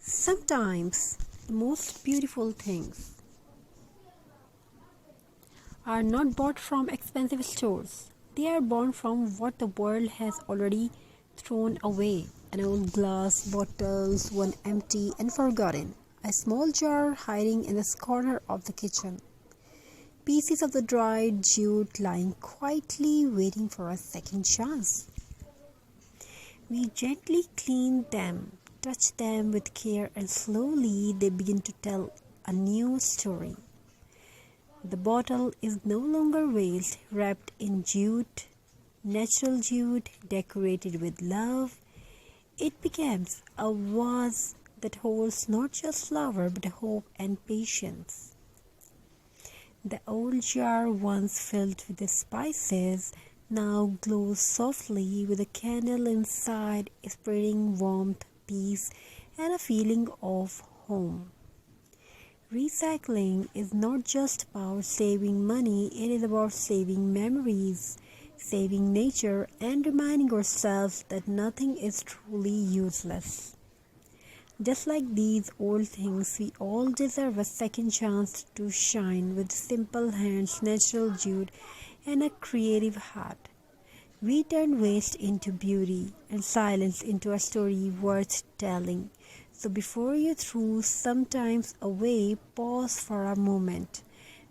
Sometimes the most beautiful things are not bought from expensive stores. They are born from what the world has already thrown away. An old glass bottle, one empty and forgotten. A small jar hiding in the corner of the kitchen. Pieces of the dried jute lying quietly waiting for a second chance. We gently clean them, touch them with care, and slowly they begin to tell a new story. The bottle is no longer waste, wrapped in jute, natural jute, decorated with love. It becomes a vase that holds not just flower but hope and patience. The old jar, once filled with the spices, now glows softly with a candle inside, spreading warmth, peace, and a feeling of home. Recycling is not just about saving money, it is about saving memories, saving nature, and reminding ourselves that nothing is truly useless. Just like these old things, we all deserve a second chance to shine with simple hands, natural jute, and a creative heart. We turn waste into beauty and silence into a story worth telling. So before you throw sometimes away, pause for a moment,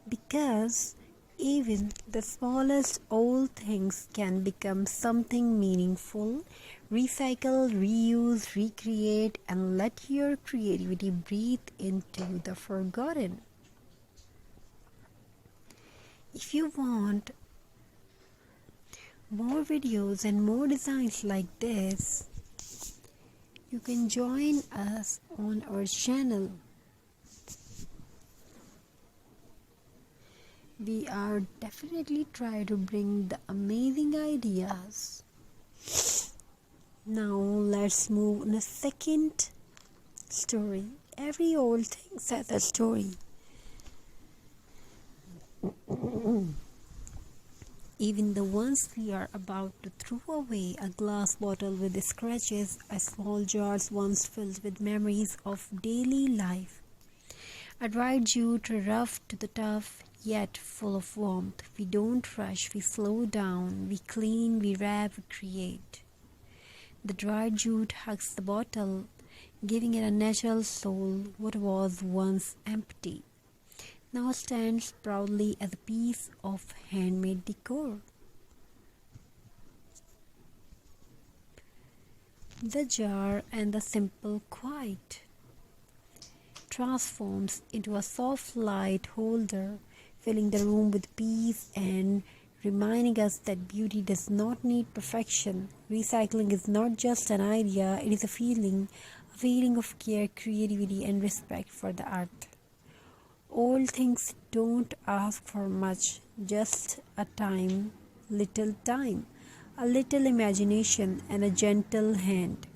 because even the smallest old things can become something meaningful. Recycle, reuse, recreate, and let your creativity breathe into the forgotten. If you want more videos and more designs like this, you can join us on our channel. We are definitely try to bring the amazing ideas. Now let's move on a second story. Every old thing has a story. Even the ones we are about to throw away, a glass bottle with scratches, a small jar once filled with memories of daily life. A dried jute, rough to the tough, yet full of warmth. We don't rush, we slow down, we clean, we wrap, we create. The dried jute hugs the bottle, giving it a natural soul. What was once empty now stands proudly as a piece of handmade decor. The jar and the simple quiet transforms into a soft light holder, filling the room with peace and reminding us that beauty does not need perfection. Recycling is not just an idea, it is a feeling of care, creativity, and respect for the earth. Old things don't ask for much, just little time, a little imagination, and a gentle hand.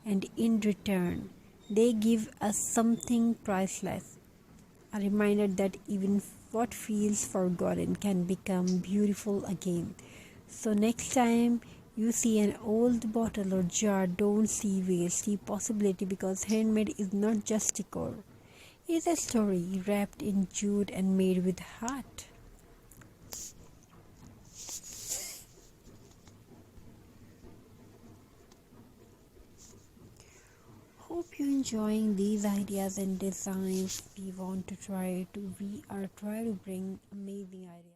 And in return, they give us something priceless, a reminder that even what feels forgotten can become beautiful again. So next time you see an old bottle or jar, don't see waste, see possibility, because handmade is not just decor. It is a story wrapped in jute and made with heart. Hope you're enjoying these ideas and designs. We are trying to bring amazing ideas.